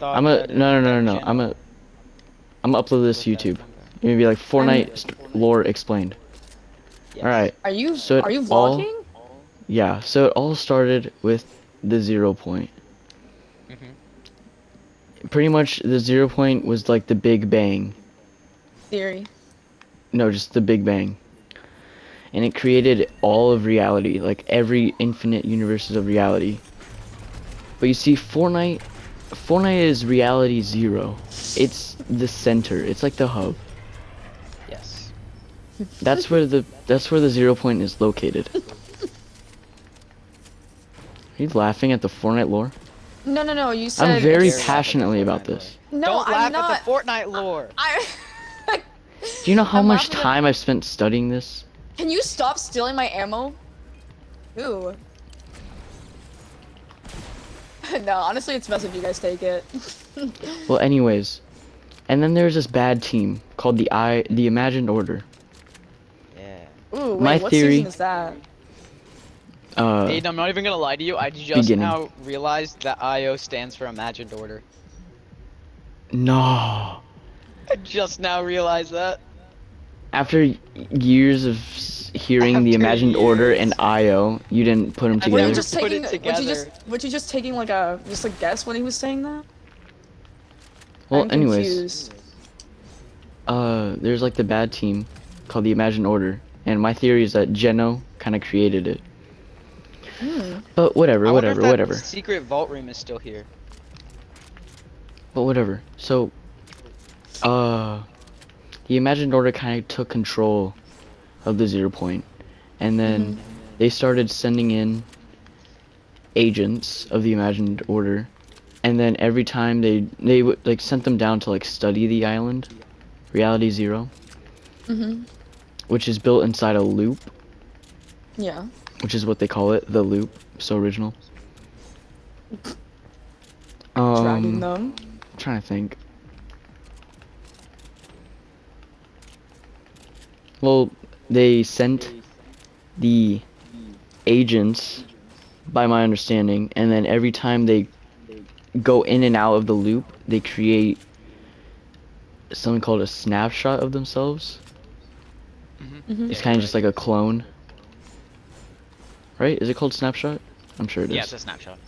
thought I'm a that no no no that no no. Geno I'm gonna upload this was to that. YouTube. Okay. Maybe like I'm. Fortnite lore explained. All Yes. right. Are you So it are you all vlogging? yeah. So it all started with the 0 point. Mhm. Pretty much the 0 point was like the Big Bang. Theory. No, just the Big Bang. And it created all of reality, like every infinite universes of reality. But you see, Fortnite is reality zero. It's the center. It's like the hub. Yes. That's where the 0 point is located. Are you laughing at the Fortnite lore? No, no, no. You I'm said I very dare it's. laugh at the passionately about Fortnite lore. this. No, Don't I'm laugh at the not. Fortnite lore. I. Do you know how I'm much laughing at. time I've spent studying this? Can you stop stealing my ammo? Ooh. No, honestly, it's best if you guys take it. Well, anyways, and then there's this bad team called the Imagined Order. Yeah. Ooh, My wait. What season theory, is that? uh, Aiden, I'm not even gonna lie to you. I just beginning. now realized that IO stands for Imagined Order. No. I just now realized that. After years of hearing the After Imagined Order and years, IO, you didn't put them I Were you together? never just put taking? it together. Were you just taking like a just a guess when he was saying that? Well, I'm anyways, confused. there's like the bad team called the Imagined Order, and my theory is that Geno kind of created it. Hmm. But whatever, I wonder if whatever, that whatever. secret vault room is still here. But whatever. So, uh, the Imagined Order kind of took control of the 0 point, and then Mhm. they started sending in agents of the Imagined Order, and then every time they would like sent them down to like study the island, Reality Zero, Mhm. which is built inside a loop, Yeah. which is what they call it, the loop. So original. Dragging them. Trying to think. Well, they sent the agents, by my understanding, and then every time they go in and out of the loop, they create something called a snapshot of themselves. Mm-hmm. It's Yeah, kind you're of just right. like a clone, right? Is it called snapshot? I'm sure it Yeah, it's is. a snapshot.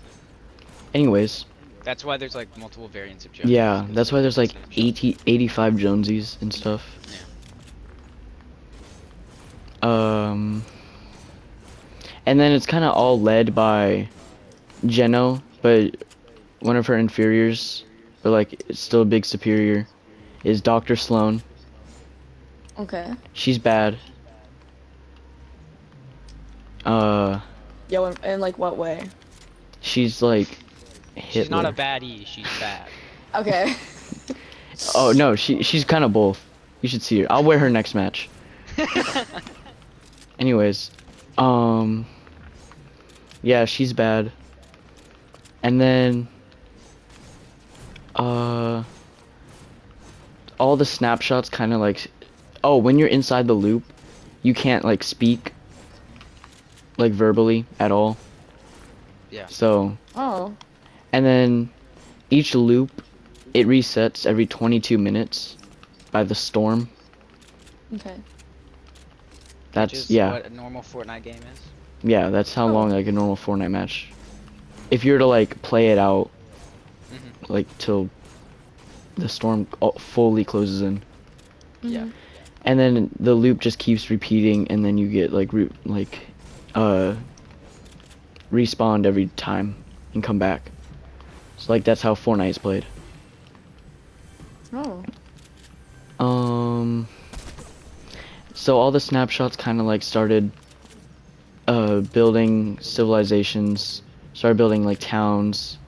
Anyways, That's why there's like multiple variants of Joneses, yeah, because that's they're why there's different like snapshots. 80, 85 Jonesies and stuff. Yeah. Um, and then it's kind of all led by Geno, but one of her inferiors, but like it's still a big superior, is Dr. Sloan. Okay. She's bad. Uh, Yo, in like what way? she's like She's not a Hitler. baddie, she's bad. Okay. Oh no, she's kind of both. You should see her. I'll wear her next match. Anyways, um, yeah, she's bad. And then, uh, all the snapshots kind of like, oh, when you're inside the loop, you can't like speak like verbally at all. Yeah. So, Oh. and then each loop, it resets every 22 minutes by the storm. Okay. Which That's, is yeah, what a normal Fortnite game is. yeah, that's how long Oh. like a normal Fortnite match. If you were to like play it out, Mm-hmm. like till the storm fully closes in. Yeah. Mhm. And then the loop just keeps repeating, and then you get like uh respawned every time and come back. So like that's how Fortnite is played. Oh. Um. So all the snapshots kind of like started building civilizations, started building like towns,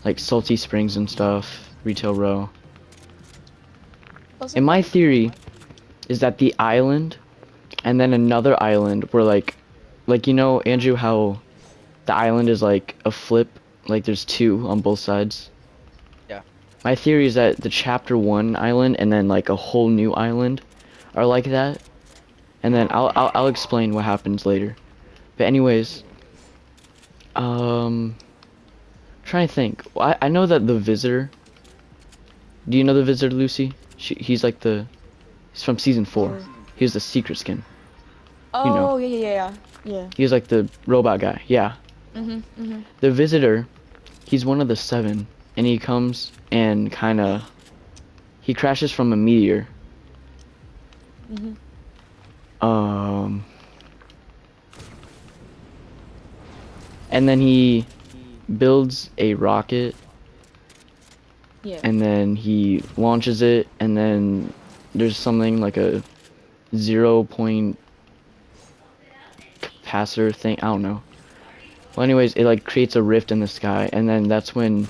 like Salty Springs and stuff, Retail Row. And my theory is that the island and then another island were like you know, Andrew, how the island is like a flip, like there's two on both sides. Yeah. My theory is that the chapter 1 island and then like a whole new island are like that. And then I'll explain what happens later. But anyways, trying trying to think. I know that the Visitor. Do you know the Visitor, Lucy? He's like the. He's from season 4. Uh, He was the secret skin. You know. oh, yeah. He was like the robot guy. Yeah. Mm-hmm. The Visitor. He's one of the 7, and he comes and kind of. He crashes from a meteor. Mm-hmm. Um. And then he builds a rocket, Yeah. and then he launches it, and then there's something like a 0 point capacitor thing. I don't know. Well, anyways, it like creates a rift in the sky, and then that's when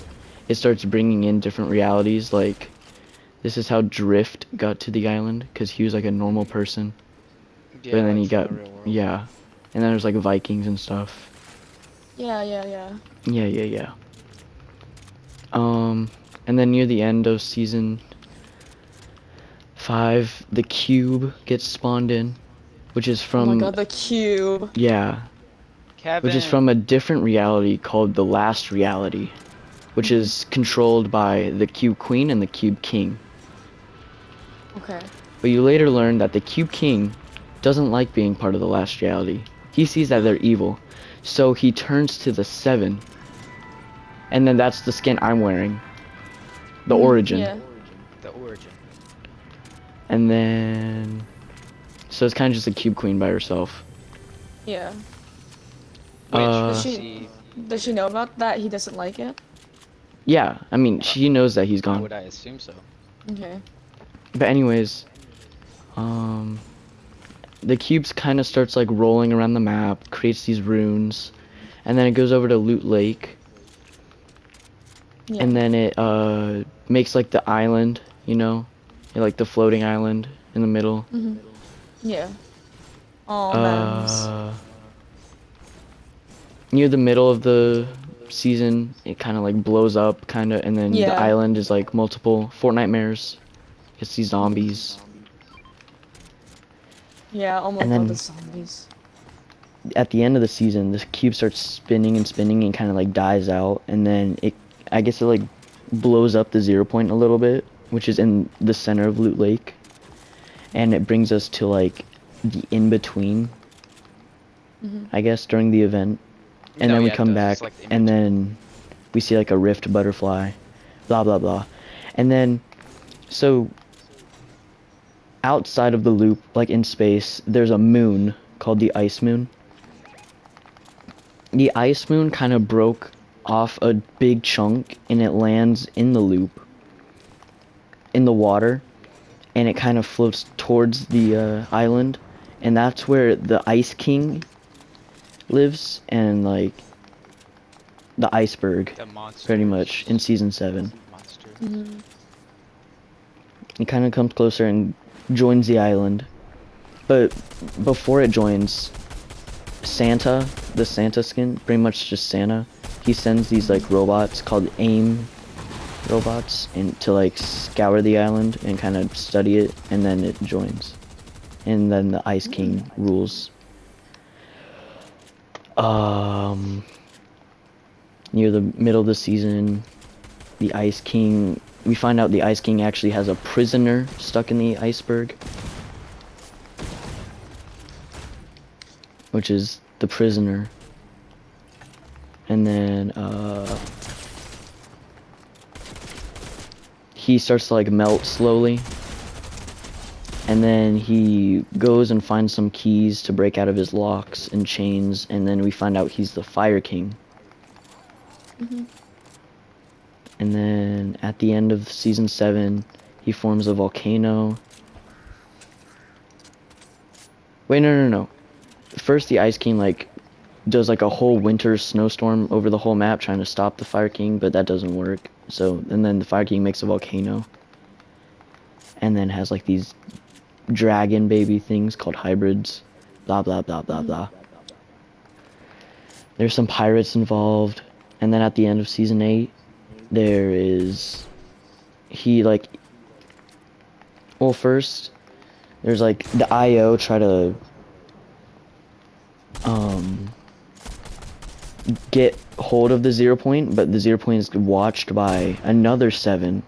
it starts bringing in different realities. Like, this is how Drift got to the island, because he was like a normal person. But Yeah, then like he from got, the real world. yeah. And then there's like Vikings and stuff. Yeah. Yeah. Um, and then near the end of season 5, the cube gets spawned in, which is Oh my from, god, the cube. yeah, which is from Kevin. a different reality called the Last Reality, which is controlled by the Cube Queen and the Cube King. Okay. But you later learn that the Cube King doesn't like being part of the Last Reality. He sees that they're evil, so he turns to the 7, and then that's the skin I'm wearing, the Origin. Yeah. The origin. And then, so it's kind of just a Cube Queen by herself. Yeah. Which Does Uh, we'll she see does she later. know about that? He doesn't like it? yeah, I mean, she knows that he's Why gone. would I assume so? Okay. But anyways, um, the cubes kind of starts like rolling around the map, creates these runes, and then it goes over to Loot Lake, Yeah. and then it makes like the island, you know, like the floating island in the middle. Yeah. Oh, memes. Uh, near the middle of the season, it kind of like blows up, kind of, and then the Yeah. island is like multiple Fortnite mares. It's these zombies, Yeah, oh my and god, the then zombies. at the end of the season, this cube starts spinning and spinning and kind of like dies out, and then I guess it like blows up the 0 point a little bit, which is in the center of Loot Lake, and it brings us to like the in between, I guess, during the event, and No, then we yeah, it come does. It's back, like the in and between. then we see like a rift butterfly, blah blah blah, and then so outside of the loop, like in space, there's a moon called the Ice Moon. The ice moon kind of broke off a big chunk and it lands in the loop in the water, and it kind of floats towards the island, and that's where the Ice King lives, and like the iceberg The pretty much in monsters. season 7. Monster. It kind of comes closer and joins the island, but before it joins, Santa, the Santa skin, pretty much just Santa, he sends these like robots called AIM robots and to like scour the island and kind of study it, and then it joins, and then the Ice King rules. Near the middle of the season, the Ice King, we find out the Ice King actually has a prisoner stuck in the iceberg, which is the prisoner. And then he starts to like melt slowly, and then he goes and finds some keys to break out of his locks and chains, and then we find out he's the Fire King. And then at the end of season 7, he forms a volcano. Wait, no. First the Ice King like does like a whole winter snowstorm over the whole map trying to stop the Fire King, but that doesn't work. So, and then the Fire King makes a volcano, and then has like these dragon baby things called hybrids, blah blah blah blah blah. There's some pirates involved, and then at the end of season 8, there is well, first there's like the IO try to get hold of the 0 point, but the 0 point is watched by another 7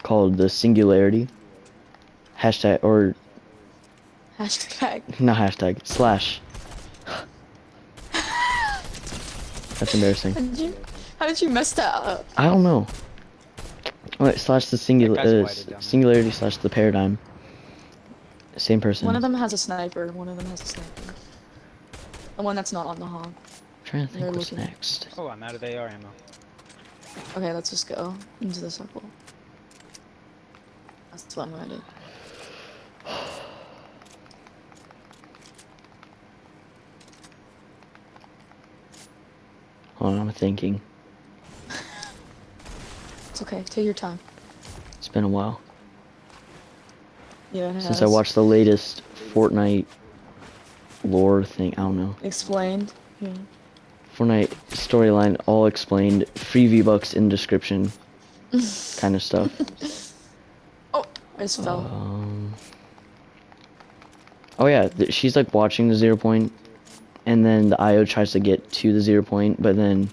called the Singularity. Hashtag, or Hashtag. not hashtag, slash. That's embarrassing. How did you mess that up? I don't know. Wait, slash the guy's whited down there. singularity slash the paradigm. Same person. One of them has a sniper. One of them has a sniper. The one that's not on the hog. Trying to They're think what's looking. next. Oh, I'm out of AR ammo. Okay, let's just go into the circle. That's what I'm gonna do. Hold on, I'm thinking. It's okay. Take your time. It's been a while Yeah, it since has. I watched the latest Fortnite lore thing. I don't know. Explained. Yeah. Fortnite storyline all explained. Free V-Bucks in description. Kind of stuff. Oh, I just fell. Oh yeah, she's like watching the 0 point, and then the IO tries to get to the 0 point, but then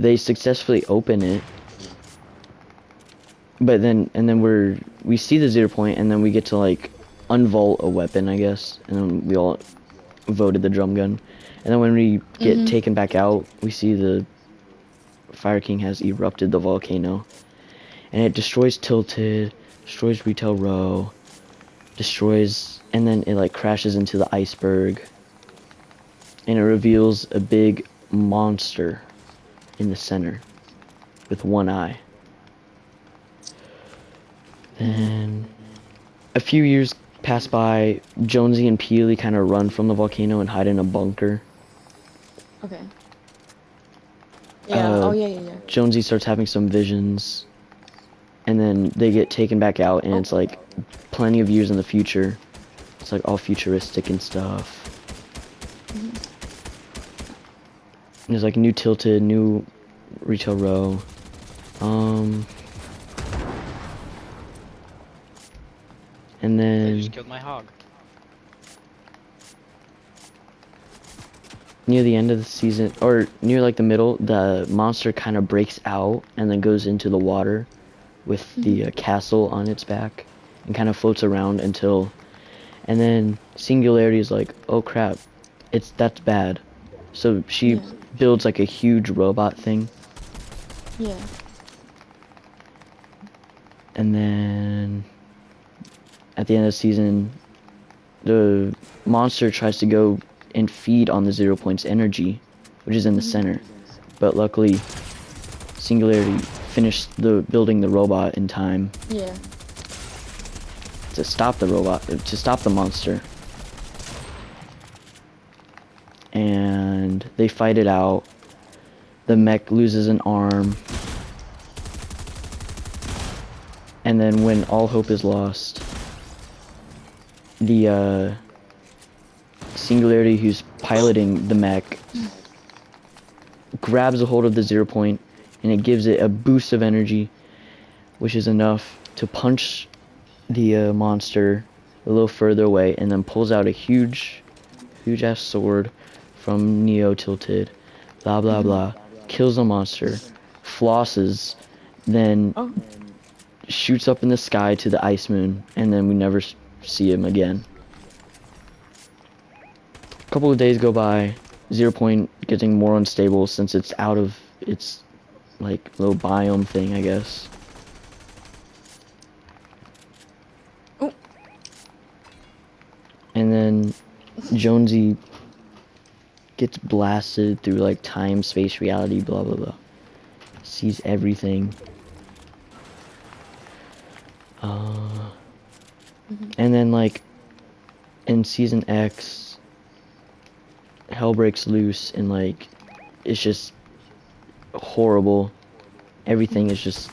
they successfully open it. But then we see the 0 point, and then we get to like unvault a weapon, I guess, and then we all voted the drum gun, and then when we get taken back out, we see the Fire King has erupted the volcano, and it destroys Tilted, destroys Retail Row, destroys, and then it like crashes into the iceberg, and it reveals a big monster in the center with one eye. Then a few years pass by. Jonesy and Peely kind of run from the volcano and hide in a bunker. Okay. Yeah. Oh yeah. Jonesy starts having some visions, and then they get taken back out, and it's like plenty of years in the future. It's like all futuristic and stuff. And there's like new Tilted, new Retail Row. And I then just killed my hog. near the end of the season, or near like the middle, the monster kind of breaks out and then goes into the water with the castle on its back and kind of floats around until, and then Singularity is like, oh crap, that's bad. So she builds like a huge robot thing. Yeah. And then at the end of the season, the monster tries to go and feed on the 0 point's energy, which is in the center. But luckily, Singularity finished building the robot in time. Yeah. To stop the monster. And they fight it out. The mech loses an arm. And then when all hope is lost, the Singularity who's piloting the mech grabs a hold of the 0 point, and it gives it a boost of energy, which is enough to punch the monster a little further away, and then pulls out a huge ass sword from Neo Tilted, blah blah blah, kills the monster, flosses, then shoots up in the sky to the ice moon, and then we never see him again. A couple of days go by, 0 point getting more unstable since it's out of its like little biome thing, I guess. And then Jonesy gets blasted through like time, space, reality, blah blah blah. Sees everything. And then like in season X, hell breaks loose, and like it's just horrible. Everything is just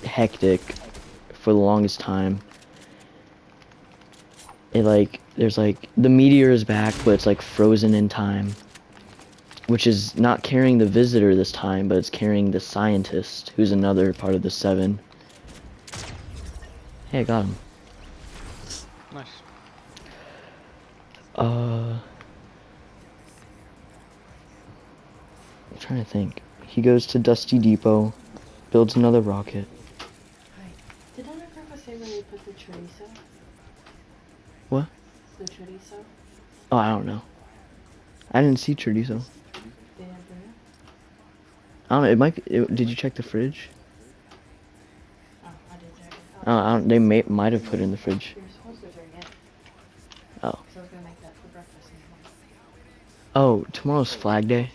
hectic for the longest time. It like there's like the meteor is back, but it's like frozen in time, which is not carrying the visitor this time, but it's carrying the scientist, who's another part of the 7. Hey, I got him. Nice. trying to think. He goes to Dusty Depot, builds another rocket. Hi. Did Donna Grandpa say where they put the chorizo? What? The chorizo? Oh, I don't know. I didn't see chorizo. They have there? I don't know. It might. Did you check the fridge? Oh, I did check it. Oh, I don't. They might have put it in the fridge. you're supposed to bring it. Oh. Because I was going to make that for breakfast in the morning. Oh, tomorrow's Flag Day.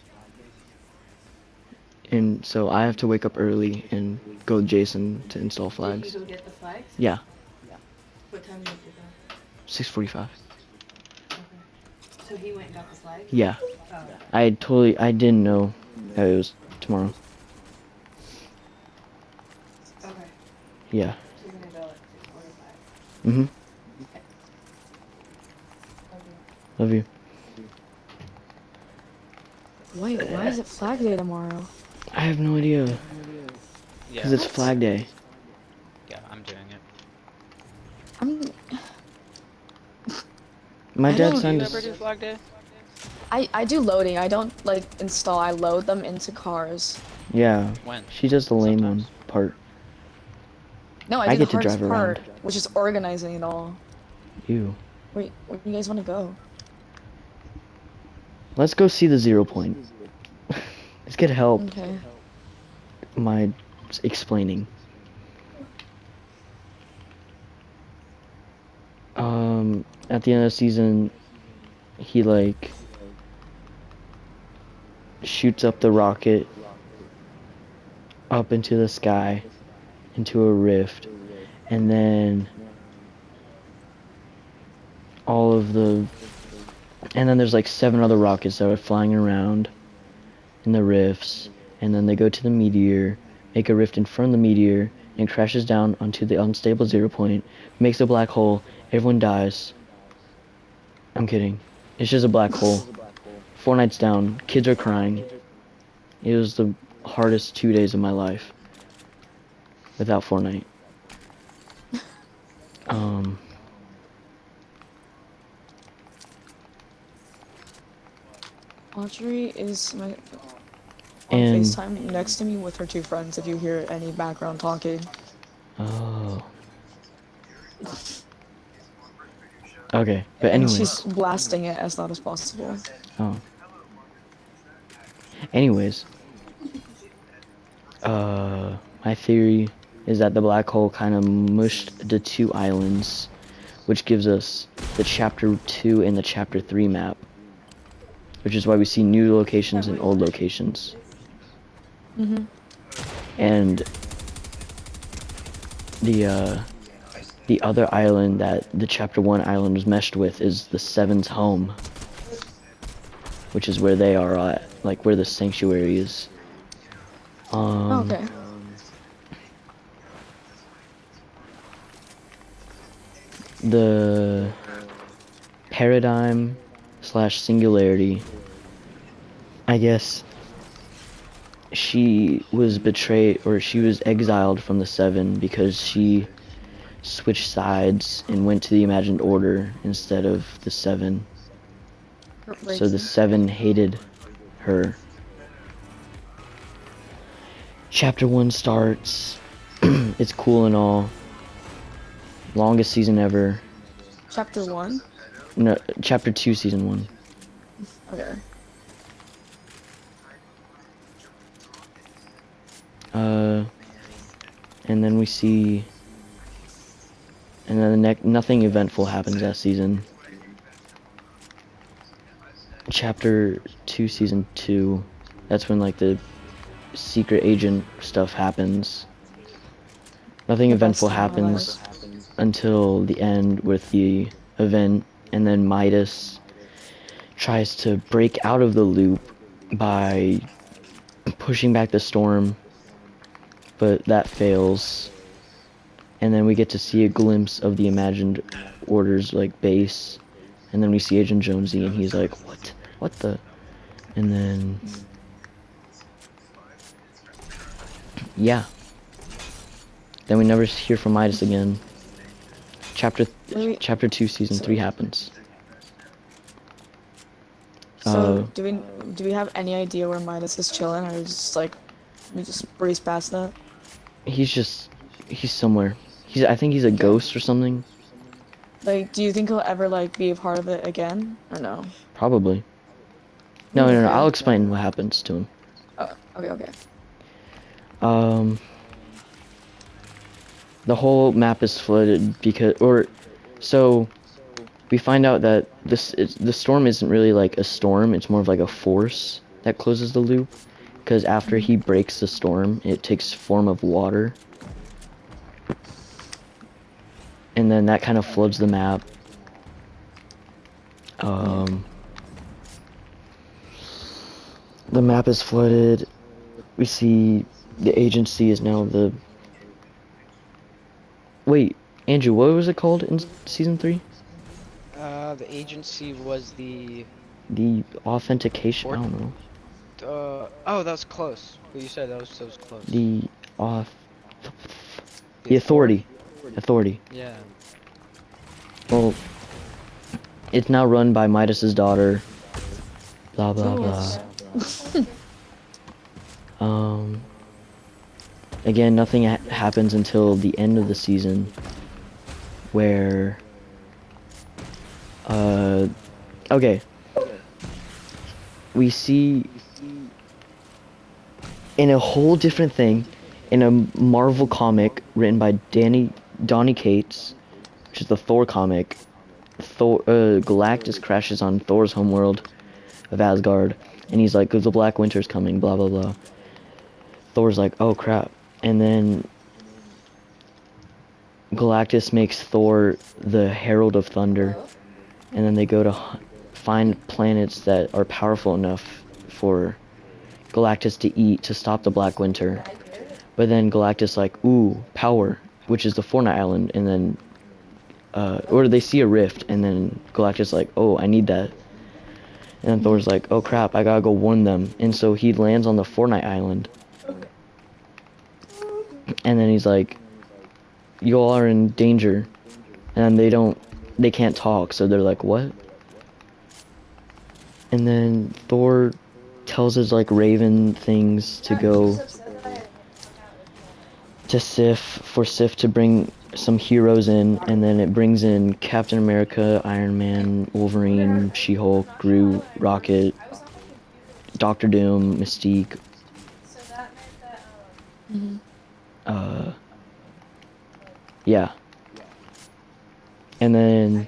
And so I have to wake up early and go with Jason to install flags. Did you go get the flags? Yeah, What time did you go? 6:45. Okay. So he went and got the flags? Yeah, Oh. I didn't know that it was tomorrow. Okay. Yeah. So you're going to go at 6:45. Mhm. Okay. Love you. Wait, why is it Flag Day tomorrow? I have no idea. Yeah. Cause it's Flag Day. Yeah, I'm doing it. I'm. My I dad don't- Do signed you us. ever do Flag Day? I do loading. I don't like install. I load them into cars. Yeah. When? She does the lame Sometimes. one part. No, I I do the get to hardest drive part, around. which is organizing it all. Ew. Wait, where do you guys want to go? Let's go see the 0 point. Let's get help. Okay. My explaining. At the end of the season, he like shoots up the rocket up into the sky, into a rift, and then all of the, and then there's like 7 other rockets that are flying around in the rifts, and then they go to the meteor, make a rift in front of the meteor, and crashes down onto the unstable 0 point, makes a black hole, everyone dies. I'm kidding. It's just a black hole. Fortnite's down, kids are crying. It was the hardest 2 days of my life without Fortnite. Um, Audrey is on and FaceTime next to me with her 2 friends. If you hear any background talking. oh, okay. But And she's anyways, blasting it as loud as possible. oh, anyways, my theory is that the black hole kind of mushed the 2 islands, which gives us the chapter 2 and the chapter 3 map, which is why we see new locations and old locations. Mhm. And the other island that the chapter 1 island was meshed with is the Seven's home, which is where they are at, like where the sanctuary is. Okay. The paradigm slash singularity, I guess she was betrayed, or she was exiled from the 7 because she switched sides and went to the imagined order instead of the 7. So the 7 hated her. Chapter 1 starts. It's cool and all. Longest season ever. Chapter 1? No, chapter 2, season 1. Okay. And then we see, and then nothing eventful happens that season. Chapter 2, season 2, that's when like the secret agent stuff happens. Nothing The eventful best time of my happens until the end with the event, and then Midas tries to break out of the loop by pushing back the storm, but that fails. And then we get to see a glimpse of the imagined order's like base, and then we see Agent Jonesy, and he's like, what the, and then yeah, then we never hear from Midas again. Chapter 2, season 3 happens. Uh, So do we have any idea where Midas is chilling, or just like we just breeze past that? he's somewhere. I think he's a Okay. ghost or something. Like, do you think he'll ever like be a part of it again, or no? Probably. No, no, no. Okay. I'll explain what happens to him. Oh, okay, okay. Um, the whole map is flooded so we find out that the storm isn't really like a storm. It's more of like a force that closes the loop. Because after he breaks the storm, it takes form of water. And then that kind of floods the map. Yeah. The map is flooded. We see the agency is now the... Wait, Andrew, what was it called in season 3? The agency was The authentication... I Fort. don't know. Oh, that was close. What you said that was close. The auth... The The authority. authority. Authority. Yeah. Well, it's now run by Midas's daughter. Blah, blah, blah. Ooh. Um... Again, nothing happens until the end of the season, where, okay, we see in a whole different thing, in a Marvel comic written by Donny Cates, which is the Thor comic, Galactus crashes on Thor's homeworld of Asgard, and he's like, "The Black Winter's coming," blah blah blah. Thor's like, "Oh crap," and then Galactus makes Thor the Herald of Thunder, and then they go to find planets that are powerful enough for Galactus to eat to stop the Black Winter. But then Galactus like, ooh, power, which is the Fortnite island, and then, or they see a rift, and then Galactus like, oh, I need that. And then Thor's like, oh crap, I gotta go warn them. And so he lands on the Fortnite island. And then he's like, you all are in danger. And they can't talk, so they're like, what? And then Thor tells his like raven things to go to Sif to bring some heroes in, and then it brings in Captain America, Iron Man, Wolverine, She-Hulk, Groot, Rocket, Doctor Doom, Mystique, uh, yeah. And then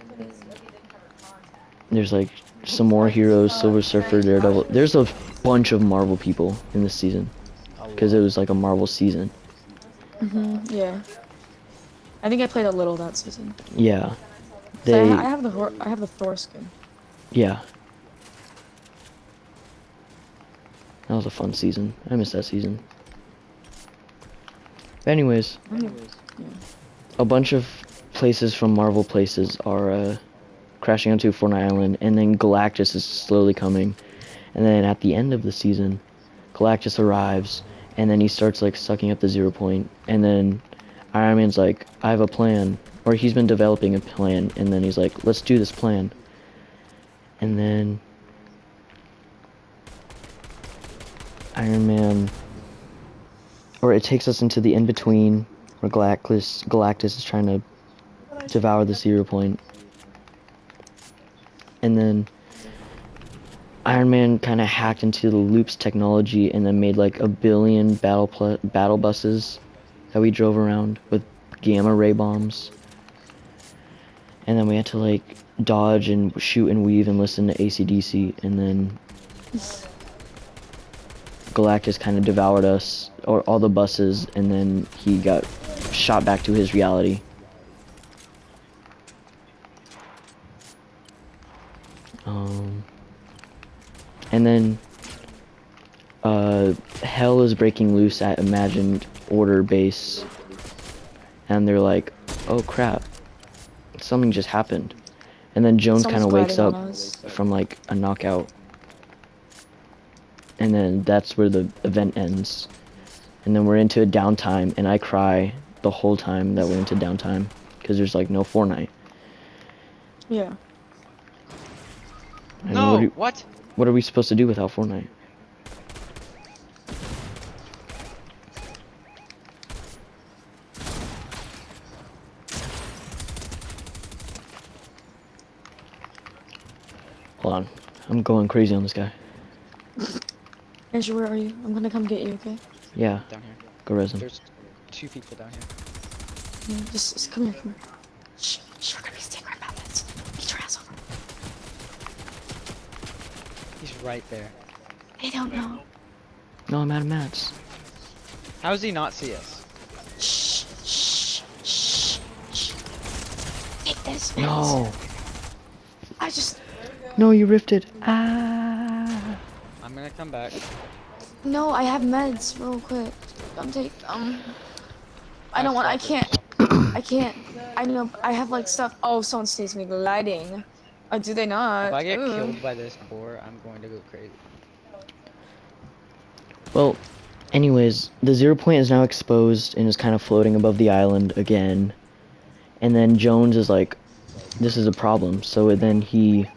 there's like some more heroes, Silver Surfer, Daredevil. There's a bunch of Marvel people in this season, because it was like a Marvel season. Yeah. I think I played a little that season. Yeah. So I They, I have the Thor skin. yeah. That was a fun season. I miss that season. But anyways, Yeah. a bunch of places from Marvel places are crashing onto Fortnite Island, and then Galactus is slowly coming. And then at the end of the season, Galactus arrives, and then he starts like sucking up the 0 point. And then Iron Man's like, I have a plan. Or he's been developing a plan, and then he's like, let's do this plan. And then Iron Man, or it takes us into the in-between where Galactus is trying to devour the 0 point. And then Iron Man kind of hacked into the Loop's technology and then made like 1 billion battle buses that we drove around with gamma ray bombs. And then we had to like dodge and shoot and weave and listen to AC/DC, and then Galactus kind of devoured us, or all the buses, and then he got shot back to his reality. And then Hell is breaking loose at Imagined Order base, and they're like, oh crap, something just happened. And then Jones kind of Someone's wakes grinding up on us. from like a knockout, and then that's where the event ends. And then we're into a downtime, and I cry the whole time that we're into downtime, because there's like no Fortnite. Yeah. And No, what? what are we supposed to do without Fortnite? Hold on. I'm going crazy on this guy. Andrew, where are you? I'm gonna come get you, okay? Yeah, Down here. go res him. There's 2 people down here. Yeah, just come here, come here. Shh, shh, we're gonna be staying right about this. Get your ass over. He's right there. They don't know. No, I'm out of mats. How does he not see us? Shh, shh, shh, shh. Take this, man. No. I just... No, you rifted. Ah. I'm gonna come back. No, I have meds real quick. I'm I have don't want, swappers. I can't, I know, I have like stuff. Oh, someone sees me gliding. Do they not? If I get Ugh. killed by this boar, I'm going to go crazy. Well, anyways, the 0 point is now exposed and is kind of floating above the island again. And then Jones is like, this is a problem. So then he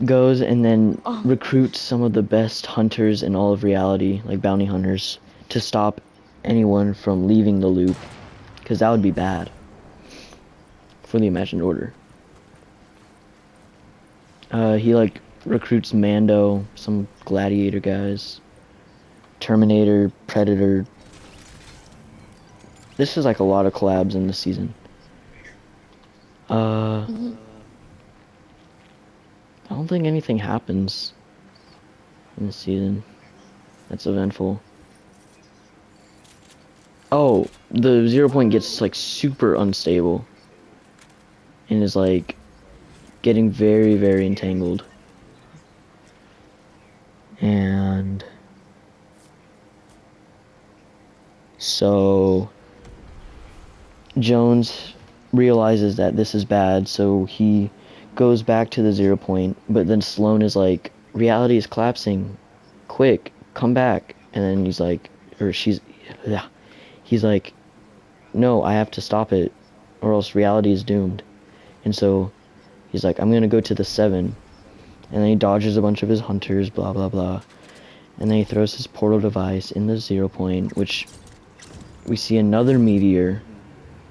goes and then Oh. recruits some of the best hunters in all of reality, like bounty hunters, to stop anyone from leaving the loop. Because that would be bad for the Imagined Order. He like recruits Mando, some gladiator guys, Terminator, Predator. This is like a lot of collabs in this season. I don't think anything happens in this season that's eventful. Oh, the 0 point gets like super unstable and is like getting very, very entangled. And so Jones realizes that this is bad, so he goes back to the 0 point, but then Sloane is like, reality is collapsing, quick, come back. And then he's like, or she's, yeah, he's like, no, I have to stop it or else reality is doomed. And so he's like, I'm gonna go to the 7. And then he dodges a bunch of his hunters, blah blah blah. And then he throws his portal device in the 0 point, which we see another meteor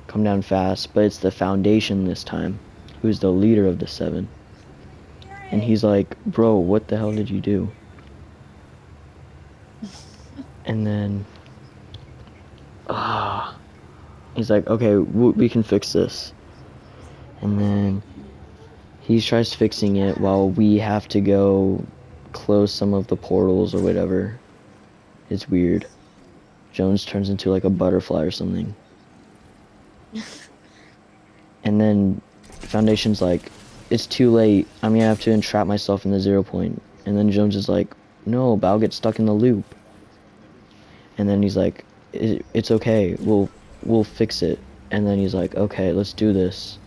come down fast, but it's the Foundation this time, who's the leader of the 7. And he's like, bro, what the hell did you do? And then he's like, okay, we can fix this. And then he tries fixing it while we have to go close some of the portals or whatever. It's weird. Jones turns into like a butterfly or something. And then Foundation's like, it's too late. I'm gonna have to entrap myself in the 0 point. And then Jones is like, no, but I'll get stuck in the loop. And then he's like, it's okay. We'll fix it. And then he's like, okay, let's do this.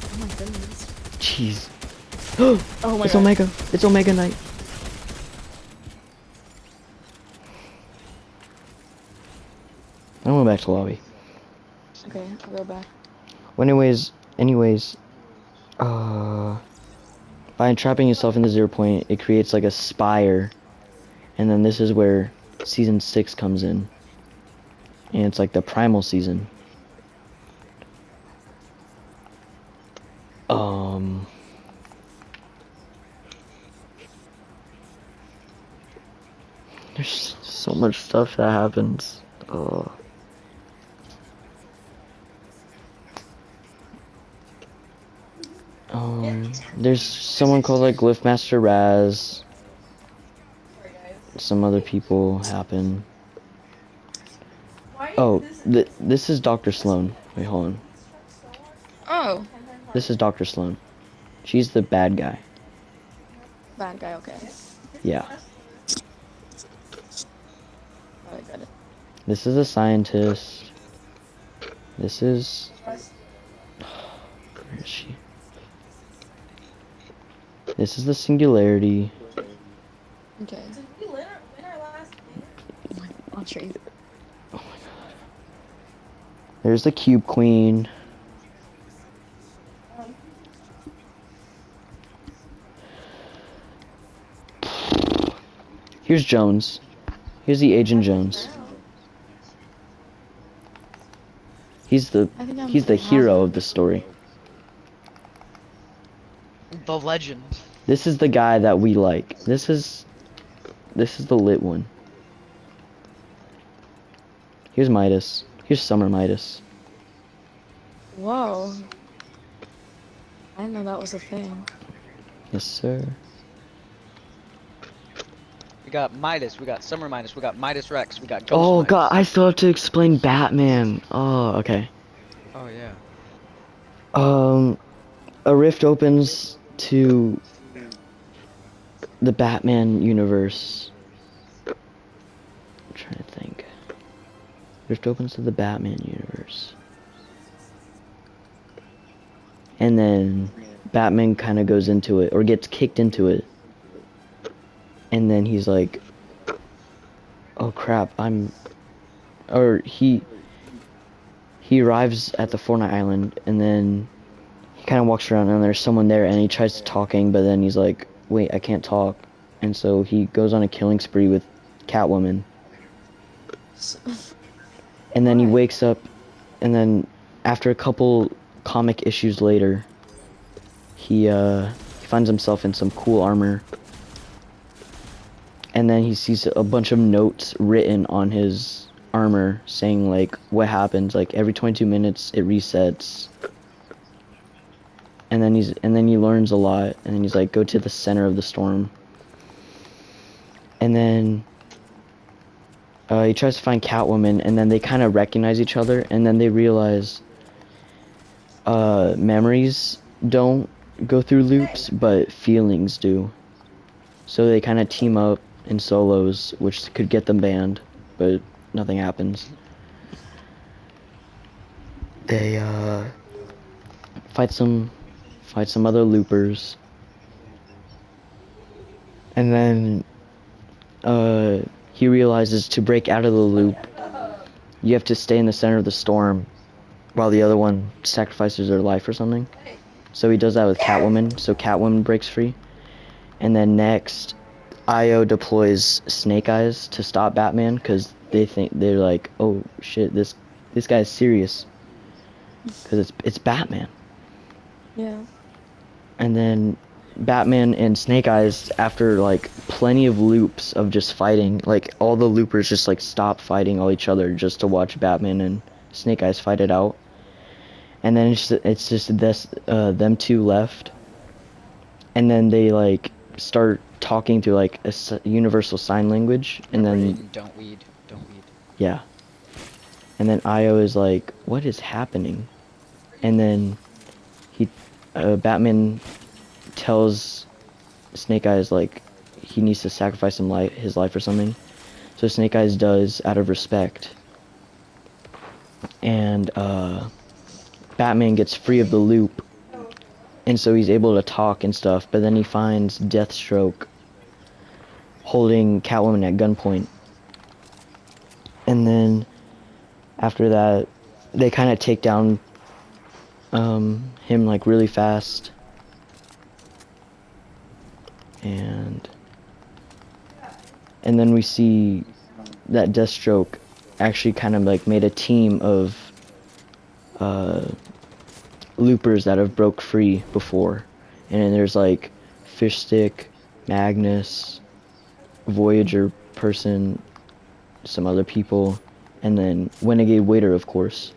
Oh my goodness. Jeez. Oh my It's god. Omega. It's Omega Night. I went back to lobby. Okay, I'll go back. Well, anyways, by entrapping yourself in the 0 point, it creates like a spire, and then this is where season 6 comes in, and it's like the primal season. There's so much stuff that happens. There's someone called like Glyphmaster Raz. Some other people happen. Oh, this is Dr. Sloan. Wait, hold on. Oh. This is Dr. Sloan. She's the bad guy. Bad guy, okay. Yeah. Oh, I got it. This is a scientist. This is... Where is she? This is the Singularity. Okay. Did we win our last game? I'll show you. Oh my god. There's the Cube Queen. Here's Jones. Here's the Agent Jones. He's the I think he's the I have hero one. of the story. The legend. This is the guy that we like. This is the lit one. Here's Midas. Here's Summer Midas. Whoa. I didn't know that was a thing. Yes, sir. We got Midas, we got Summer Midas, we got Midas Rex, we got Ghost Oh god, Midas. I still have to explain Batman. Oh, okay. Oh yeah. A rift opens to the Batman universe. I'm trying to think. Rift opens to the Batman universe. And then Batman kind of goes into it, or gets kicked into it. And then he's like, oh crap, he arrives at the Fortnite Island, and then he kind of walks around, and there's someone there, and he tries talking, but then he's like, wait, I can't talk. And so he goes on a killing spree with Catwoman. And then he Why? wakes up, and then after a couple comic issues later, he finds himself in some cool armor. And then he sees a bunch of notes written on his armor saying like what happens, like every 22 minutes it resets. And then he learns a lot, and then he's like, go to the center of the storm. And then he tries to find Catwoman, and then they kind of recognize each other, and then they realize memories don't go through loops, but feelings do. So they kind of team up in solos, which could get them banned, but nothing happens. They fight some other loopers, and then he realizes to break out of the loop, you have to stay in the center of the storm while the other one sacrifices their life or something. So he does that with Catwoman, so Catwoman breaks free. And then next, Io deploys Snake Eyes to stop Batman, because they're like, oh shit, this guy's serious, because it's Batman. Yeah. And then Batman and Snake Eyes, after like plenty of loops of just fighting, like all the loopers just like stop fighting all each other just to watch Batman and Snake Eyes fight it out. And then it's just this them two left, and then they like start talking through like a universal sign language, and then Don't weed, don't weed. yeah, and then Io is like, what is happening? And then Batman tells Snake Eyes like he needs to sacrifice his life or something. So Snake Eyes does out of respect, and Batman gets free of the loop, and so he's able to talk and stuff. But then he finds Deathstroke holding Catwoman at gunpoint, and then after that, they kind of take down him like really fast, and then we see that Deathstroke actually kind of like made a team of loopers that have broke free before, and then there's like Fishstick, Magnus, Voyager person, some other people, and then Renegade Waiter, of course.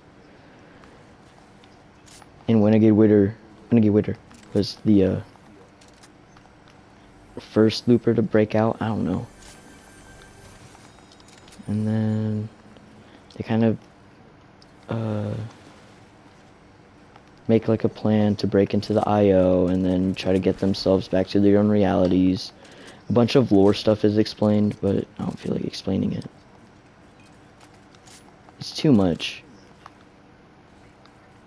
And Renegade Waiter was the first looper to break out. I don't know. And then they kind of make like a plan to break into the IO, and then try to get themselves back to their own realities. A bunch of lore stuff is explained, but I don't feel like explaining it. It's too much.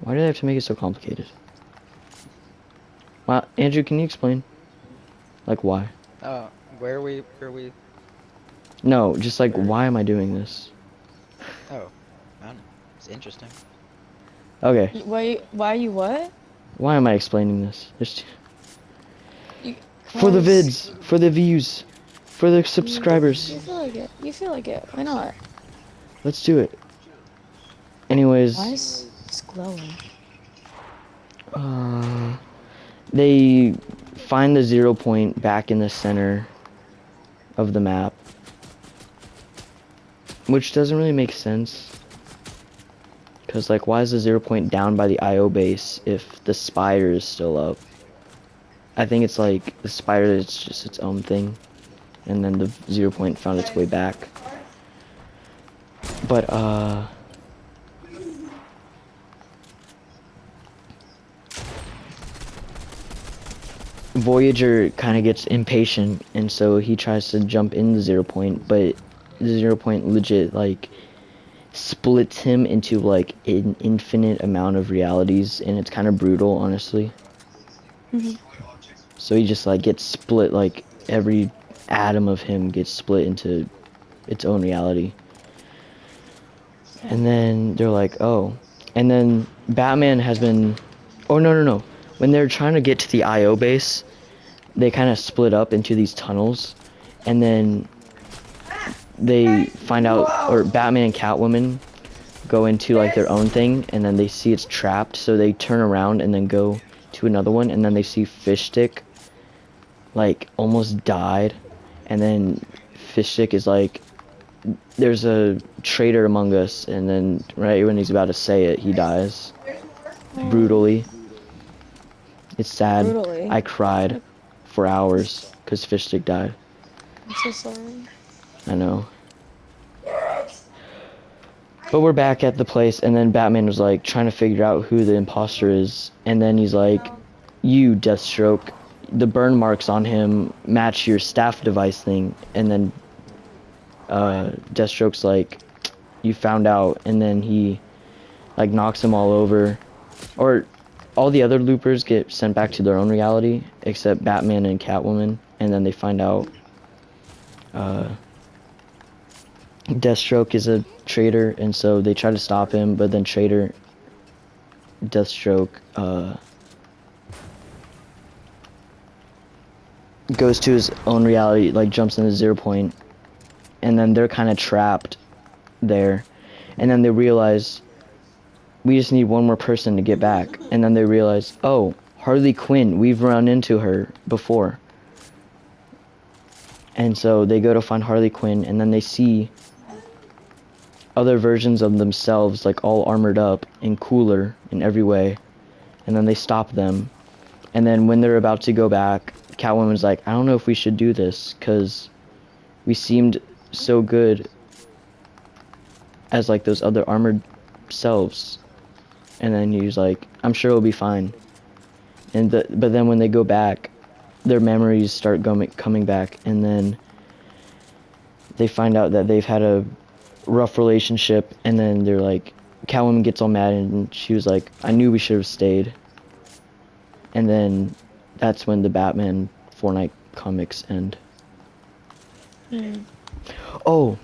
Why do they have to make it so complicated? Wow, Andrew, can you explain? Like why? Where are we? No, just like why am I doing this? Oh, I don't know. It's interesting. Okay. Why are you what? Why am I explaining this? Just You, for the 'cause- vids, for the views. For the subscribers. You feel like it. You feel like it. Why not? Let's do it. Why Anyways, is it's glowing? they find the 0 point back in the center of the map, which doesn't really make sense. Because, like, why is the 0 point down by the IO base if the spider is still up? I think it's like the spider is just its own thing. And then the 0 point found its way back. But, Voyager kind of gets impatient, and so he tries to jump in the 0 point, but the 0 point legit, like, splits him into, like, an infinite amount of realities, and it's kind of brutal, honestly. So he just, like, gets split, like, every atom of him gets split into its own reality. And then they're like, oh. And then Batman has been... Oh, no. When they're trying to get to the IO base, they kind of split up into these tunnels. And then they find out... Or Batman and Catwoman go into, like, their own thing. And then they see it's trapped. So they turn around and then go to another one. And then they see Fishstick, like, almost died. And then Fishstick is like... There's a traitor among us, and then right when he's about to say it, he dies. Brutally. It's sad. Brutally. I cried for hours because Fishstick died. I'm so sorry. I know. But we're back at the place, and then Batman was like trying to figure out who the imposter is, and then he's like, "You, Deathstroke, the burn marks on him match your staff device thing," and then Deathstroke's like, "You found out," and then he like knocks them all over, or all the other loopers get sent back to their own reality except Batman and Catwoman, and then they find out Deathstroke is a traitor, and so they try to stop him, but then Deathstroke goes to his own reality, like jumps into 0 point, and then they're kind of trapped there, and then they realize we just need one more person to get back, and then they realize, oh, Harley Quinn, we've run into her before. And so they go to find Harley Quinn, and then they see other versions of themselves, like all armored up and cooler in every way, and then they stop them. And then when they're about to go back, Catwoman's like, I don't know if we should do this, because we seemed so good as like those other armored selves. And then he's like, I'm sure it'll be fine. But then when they go back, their memories start coming back, and then they find out that they've had a rough relationship, and then they're like, Catwoman gets all mad, and she was like, I knew we should have stayed. And then that's when the Batman Fortnite comics end. Oh,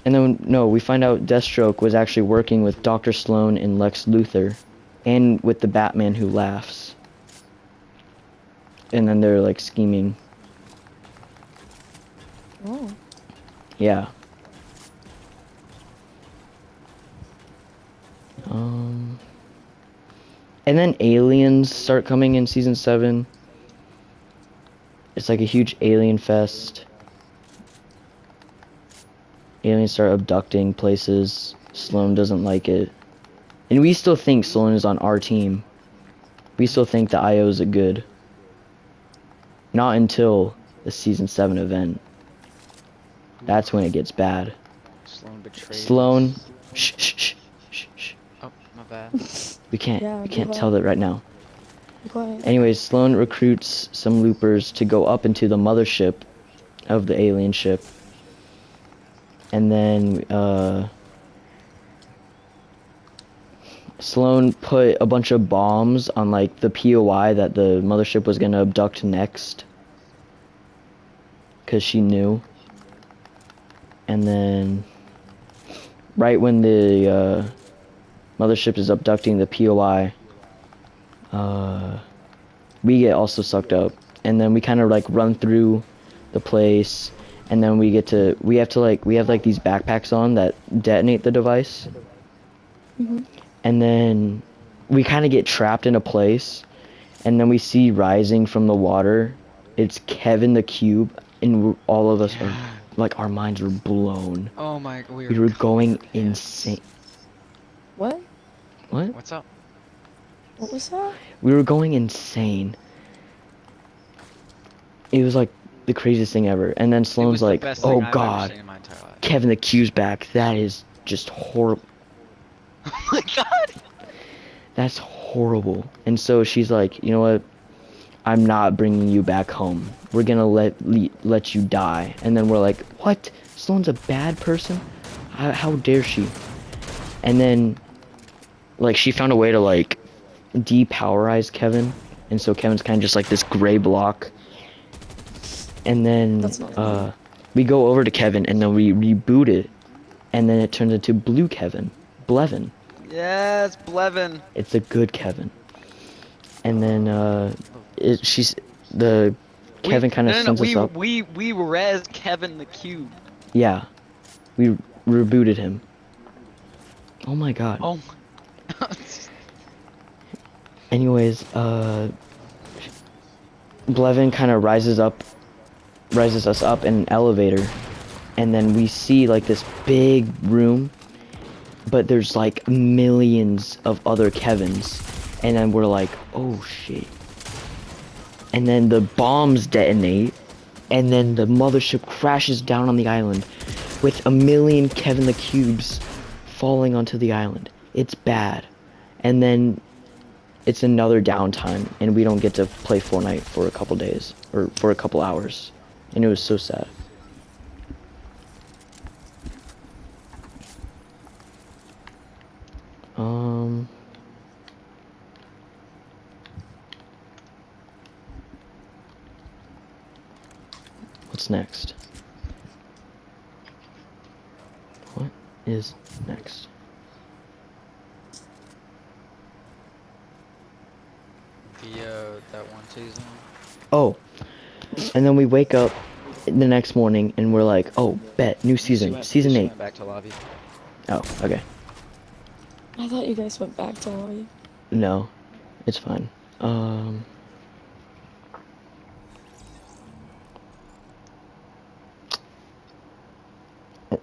and then, no, we find out Deathstroke was actually working with Dr. Sloan and Lex Luthor, and with the Batman who laughs. And then they're, like, scheming. Oh. Yeah. And then aliens start coming in season 7. It's like a huge alien fest. Aliens start abducting places. Sloan doesn't like it. And we still think Sloan is on our team. We still think the IOs are good. Not until the season 7 event. That's when it gets bad. Sloan betrayed Sloan, us. shh. Oh, my bad. We can't Go tell ahead. that right now. Go ahead. Anyways, Sloan recruits some loopers to go up into the mothership of the alien ship. And then, Sloan put a bunch of bombs on, like, the POI that the mothership was gonna abduct next. 'Cause she knew. And then, right when the, mothership is abducting the POI, we get also sucked up. And then we kind of, like, run through the place. and then we have like these backpacks on that detonate the device, Mhm. and then we kind of get trapped in a place, and then we see rising from the water. It's Kevin the Cube, and all of us are Yeah. like our minds were blown. Oh my, We were pooping our going pants. insane. What? What? What's up? What was that? We were going insane. It was like the craziest thing ever. And then It Sloane's was the like, best "Oh thing I've ever God, seen in my entire life. Kevin the Cube's back. That is just horrible. Oh my god! That's horrible." And so she's like, "You know what? I'm not bringing you back home. We're gonna let you die." And then we're like, "What? Sloane's a bad person? How dare she?" And then, like, she found a way to like depowerize Kevin, and so Kevin's kind of just like this gray block. And then That's not fun. we go over to Kevin, and then we reboot it, and then it turns into Blue Kevin, Blevin. Yes, Blevin. It's a good Kevin. And then the We Kevin kind of no. sends us up. We res Kevin the Cube. Yeah, we rebooted him. Oh my god. Oh my. Anyways, Blevin kind of rises us up in an elevator, and then we see like this big room, but there's like millions of other Kevins, and then we're like, oh shit. And then the bombs detonate, and then the mothership crashes down on the island with a million Kevin the Cubes falling onto the island. It's bad. And then it's another downtime, and we don't get to play Fortnite for a couple days, or for a couple hours. And it was so sad. Um... What's next? What is next? That one season. Oh, and then we wake up the next morning and we're like, oh, bet, new season, season She 8. went back to lobby. Oh, okay. I thought you guys went back to lobby. No, it's fine.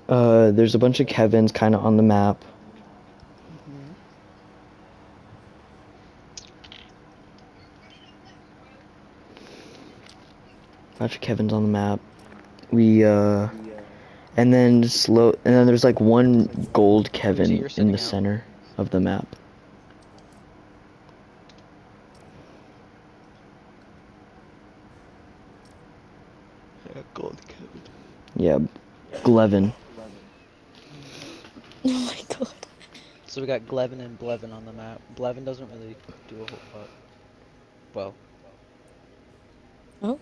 There's a bunch of Kevins kind of on the map. Bunch of Kevins on the map. And then there's like one gold Kevin you're in sitting the out. center of the map. Yeah, gold Kevin. Yeah, Glevin. Oh my god. So we got Glevin and Blevin on the map. Blevin doesn't really do a whole lot. Well, Oh.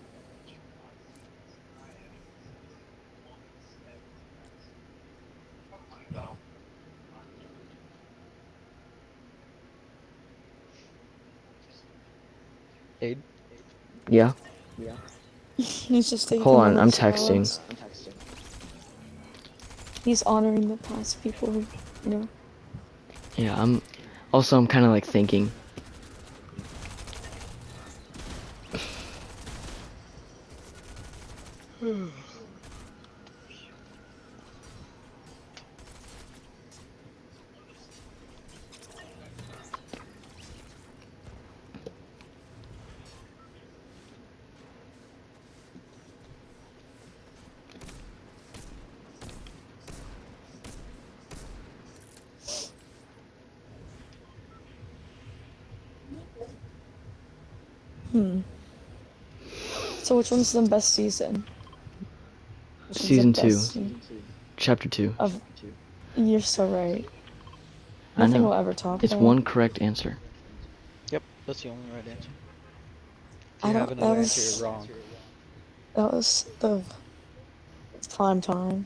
Aid. Yeah. He's just taking Hold a on, moment I'm of texting. silence. He's honoring the past people who, you know. Yeah, I'm kind of like thinking. So which one's the best season? Which one's the Season 2, best Chapter 2. of? You're so right. I Nothing know. will ever top It's that. one correct answer. Yep, that's the only right answer. If I you don't. have That another answer, was. you're wrong. That was the prime time.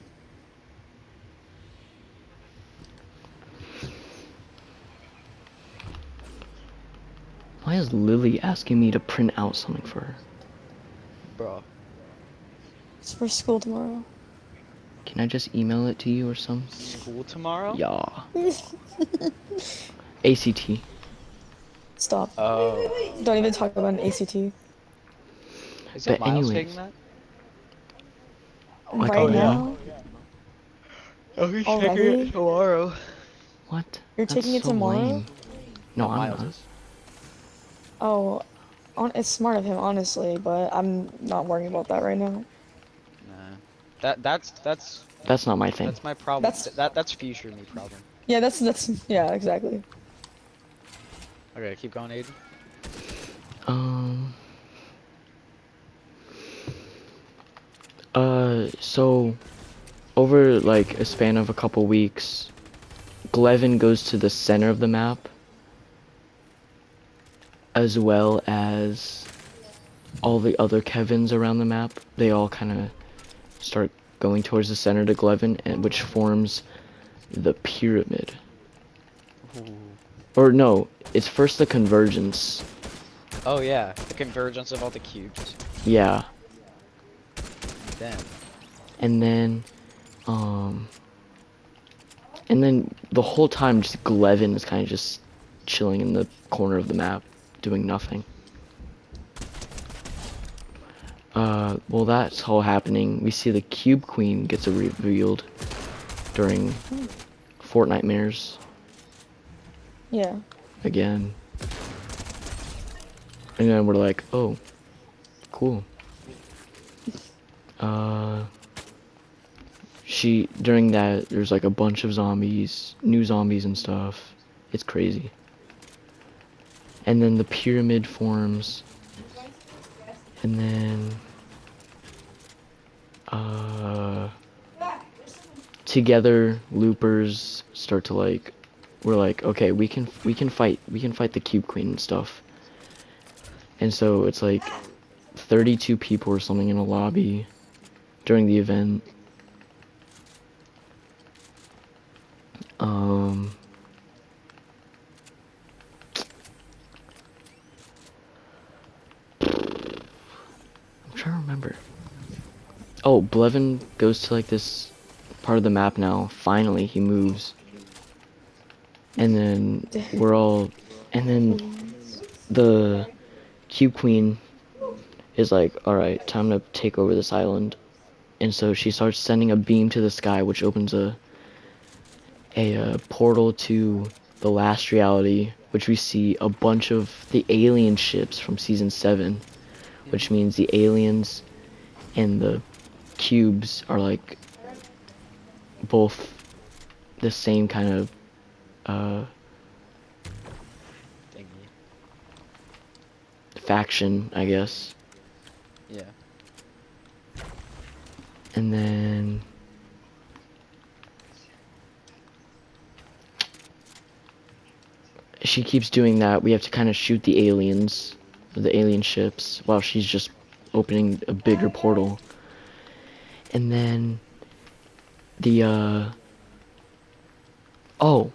Why is Lily asking me to print out something for her? Bro. It's for school tomorrow. Can I just email it to you or something? School tomorrow? Yeah. ACT. Stop. Oh. Don't even talk about an ACT. Isn't But Miles taking anyways, that? like, Right Oh, yeah. now? Oh, he's taking it Already? tomorrow. what? You're That's taking it so tomorrow? lame. No, No, I'm Miles not. is. Oh, it's smart of him, honestly, but I'm not worrying about that right now. Nah. That's That's not my thing. that's my problem. That's That's future me problem. yeah, that's yeah, exactly. Okay, keep going, Aiden. Um. So over like a span of a couple weeks, Glevin goes to the center of the map, as well as all the other Kevins around the map. They all kind of start going towards the center to Glevin, and which forms the pyramid. Ooh. Or no, it's first the convergence. Oh yeah, the convergence of all the cubes. Yeah, Damn. and then, um, and then the whole time, just Glevin is kind of just chilling in the corner of the map, doing nothing. Well, that's all happening. We see the Cube Queen gets revealed during Fortnite mirrors Yeah. again. And then we're like, oh, cool. During that, there's like a bunch of zombies, new zombies and stuff. It's crazy. And then the pyramid forms. And then, together, loopers start to like, we're like, okay, we can fight the Cube Queen and stuff. And so it's like 32 people or something in a lobby during the event. I'm trying to remember. Oh, Blevin goes to like this part of the map now. Finally, he moves. And then and then the Cube Queen is like, alright, time to take over this island. And so she starts sending a beam to the sky, which opens a portal to the last reality, which we see a bunch of the alien ships from season 7, which means the aliens and the cubes are like both the same kind of Thingy. faction, I guess. Yeah. And then she keeps doing that. We have to kind of shoot the aliens, the alien ships, while she's just opening a bigger portal. And then oh,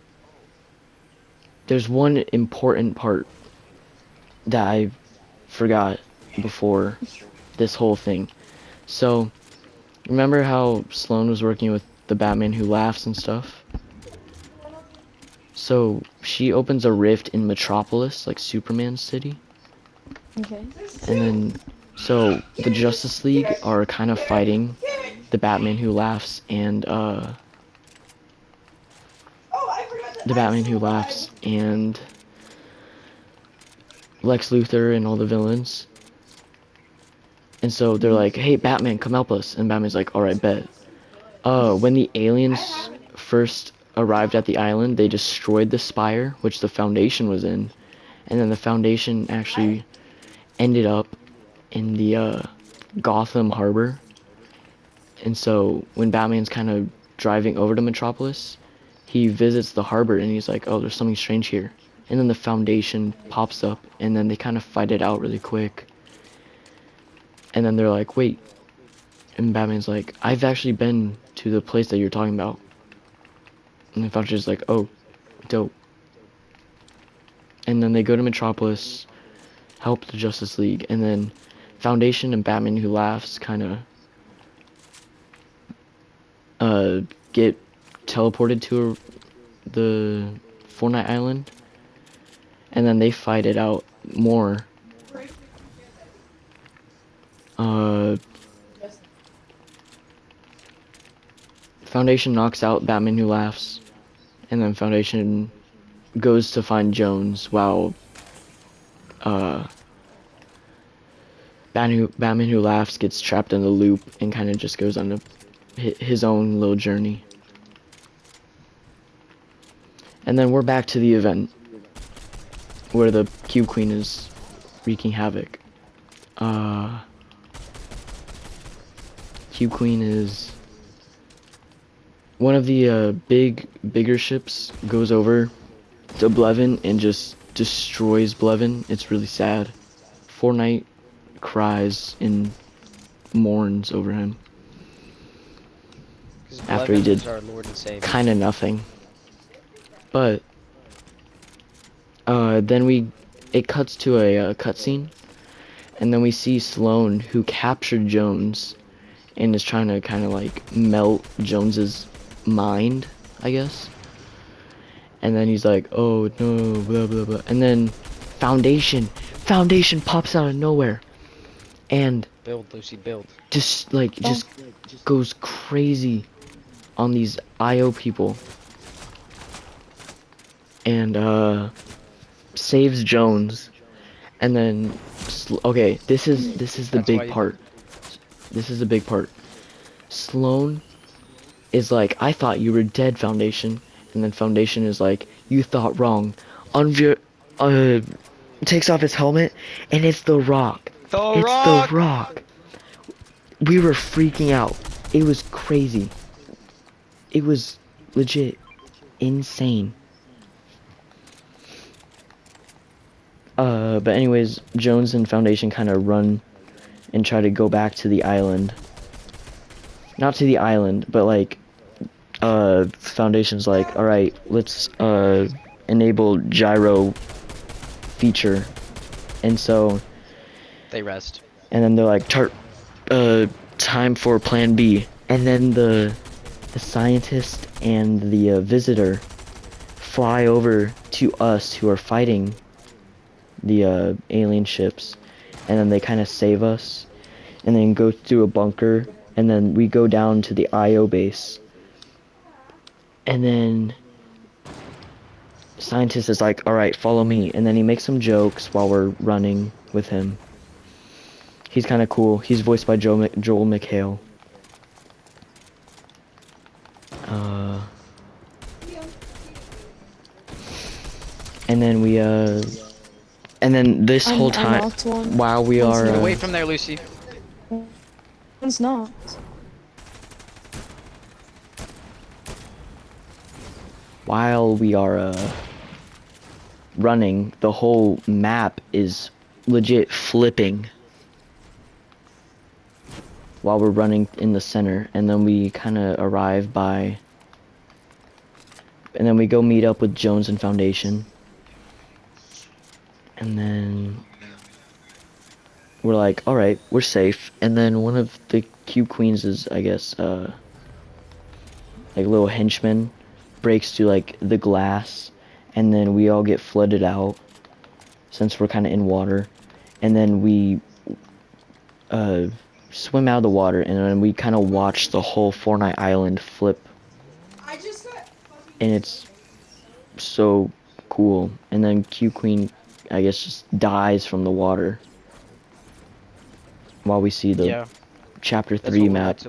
there's one important part that I forgot before this whole thing. So, remember how Sloane was working with the Batman Who Laughs and stuff? So, she opens a rift in Metropolis, like Superman's city. Okay. And then, so, the Justice League are kind of fighting the Batman Who Laughs and, Lex Luthor and all the villains. And so they're like, hey, Batman, come help us. And Batman's like, alright, bet. When the aliens first arrived at the island, they destroyed the spire, which the Foundation was in. And then the Foundation actually ended up in the Gotham Harbor. And so when Batman's kind of driving over to Metropolis, he visits the harbor and he's like, oh, there's something strange here. And then the Foundation pops up and then they kind of fight it out really quick. And then they're like, wait. And Batman's like, I've actually been to the place that you're talking about. And the Foundation's like, oh, dope. And then they go to Metropolis, help the Justice League, and then Foundation and Batman Who Laughs kind of get teleported to the Fortnite island, and then they fight it out more. Foundation knocks out Batman Who Laughs, and then Foundation goes to find Jones while Batman Who Laughs gets trapped in the loop and kind of just goes on his own little journey. And then we're back to the event where the Cube Queen is wreaking havoc. Cube Queen is one of the bigger ships goes over to Blevin and just destroys Blevin. It's really sad. Fortnite cries and mourns over him after he did our Lord and Savior. kind of nothing. But then it cuts to a cutscene, and then we see Sloane, who captured Jones and is trying to kind of like melt Jones's mind, I guess. And then he's like, oh no, blah blah blah. And then Foundation pops out of nowhere and Build, Lucy, build. just goes crazy on these IO people and saves Jones. And then okay, this is the big part. This is the big part. Sloane is like, I thought you were dead, Foundation. And then Foundation is like, you thought wrong. Takes off his helmet, and it's The Rock. The Rock. We were freaking out. It was crazy. It was legit insane. But anyways, Jones and Foundation kind of run and try to go back to the island. Not to the island, but like, Foundation's like, alright, let's, enable gyro feature. And so They rest. and then they're like, time for plan B. And then the scientist and the visitor fly over to us who are fighting the alien ships, and then they kind of save us and then go through a bunker, and then we go down to the IO base, and then scientist is like, alright, follow me, and then he makes some jokes while we're running with him. He's kind of cool. He's voiced by Joel McHale. And then we and then this whole I time knocked one. while we One's are not. Away from there, Lucy. It's not. while we are running, the whole map is legit flipping while we're running in the center, and then we kind of arrive by, and then we go meet up with Jones and Foundation, and then we're like, alright, we're safe. And then one of the Cube Queens is, I guess, like a little henchman breaks through like the glass, and then we all get flooded out since we're kind of in water, and then we swim out of the water, and then we kind of watch the whole Fortnite island flip, and it's so cool. And then Q Queen, I guess, just dies from the water while we see the chapter 3 map.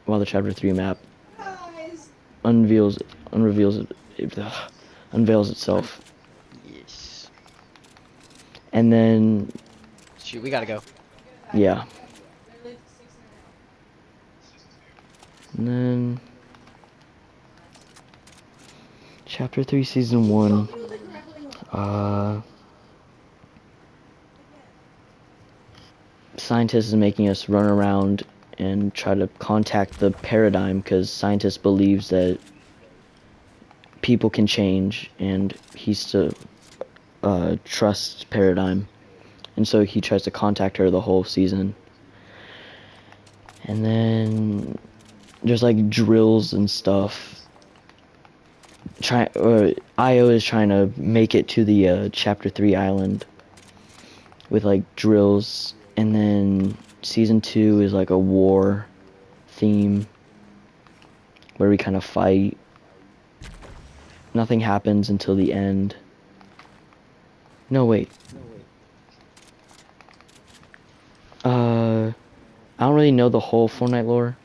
While the chapter 3 map unveils itself. Yes. And then Shoot, we gotta go. yeah. And then chapter 3 season 1, scientist is making us run around and try to contact the paradigm, because scientist believes that people can change, and he's to trust paradigm, and so he tries to contact her the whole season. And then there's like drills and stuff. Io is trying to make it to the chapter 3 island with like drills, and then season 2 is like a war theme where we kind of fight. Nothing happens until the end. No, wait. I don't really know the whole Fortnite lore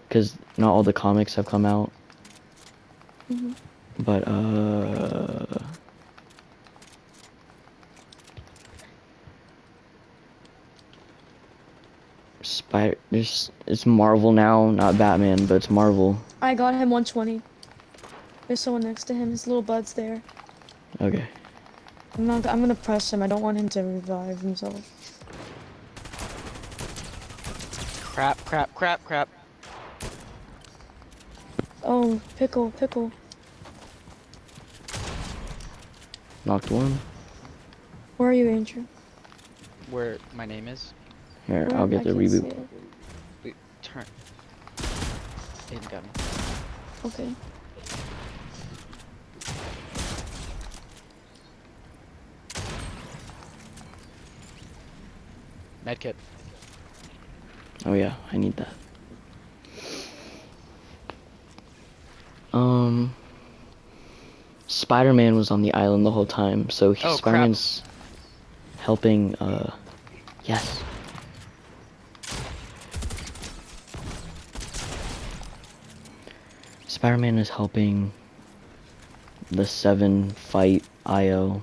because not all the comics have come out. Mhm. But it's Marvel now, not Batman, but it's Marvel. I got him 120. There's someone next to him. His little bud's there. Okay. I'm gonna press him. I don't want him to revive himself. Crap, crap, crap, crap. Oh, pickle, pickle. Knocked one. Where are you, Andrew? Where my name is? Here, Where? I'll I get the can't see reboot. it. Wait, turn. Aiden got me. Okay. Medkit. Oh yeah, I need that. Spider-Man was on the island the whole time, so Oh, crap. Spider-Man's helping, yes. Spider-Man is helping the 7 fight Io.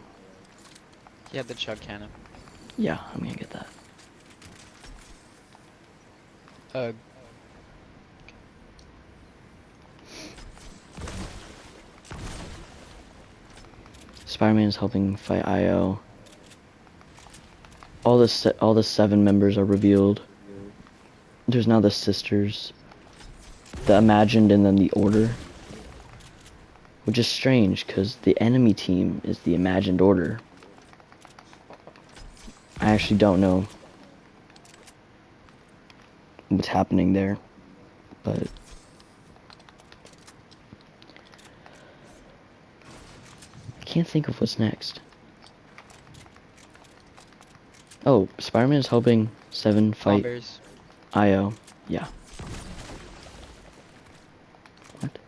He had the chug cannon. Yeah, I'm gonna get that. Uh, Spider-Man is helping fight Io. All the 7 members are revealed. There's now the sisters, the Imagined, and then the Order. Which is strange, because the enemy team is the Imagined Order. I actually don't know what's happening there, but I can't think of what's next. Oh, Spider-Man is helping 7 fight Bombers. Io. Yeah. What?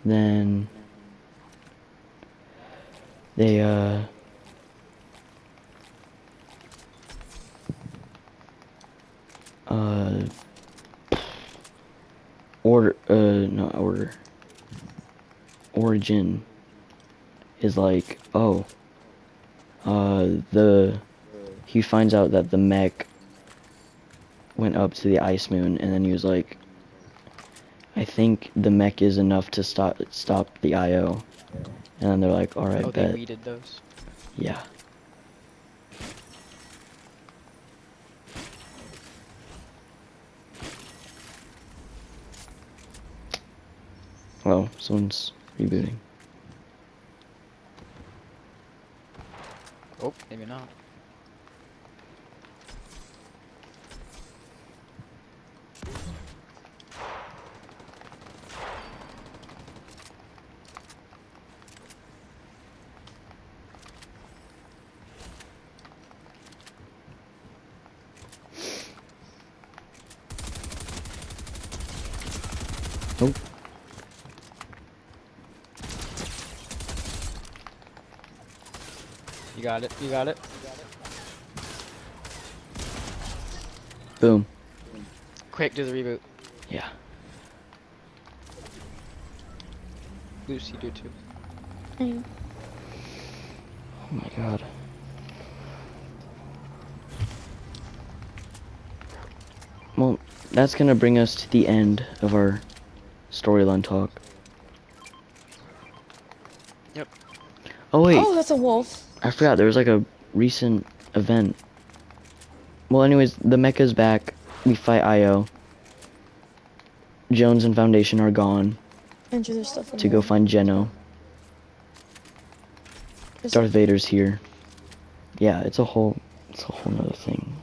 Then they not order. Origin is like, oh, he finds out that the mech went up to the ice moon, and then he was like, I think the mech is enough to stop the IO. And then they're like, all right, Oh, they bet. weeded those. Yeah. Oh, someone's rebooting. Oh, maybe not. Oh. You got it. You got it. Boom. Quick, do the reboot. Yeah. Lucy, do too. Hey. Oh my god. Well, that's gonna bring us to the end of our storyline talk. Yep. Oh wait, Oh, that's a wolf. I forgot there was like a recent event. Well, anyways, the mecha's back. We fight Io. Jones and Foundation are gone Andrew, there's stuff in to go there. find Geno. There's Darth Vader's here. Yeah, it's a whole nother thing.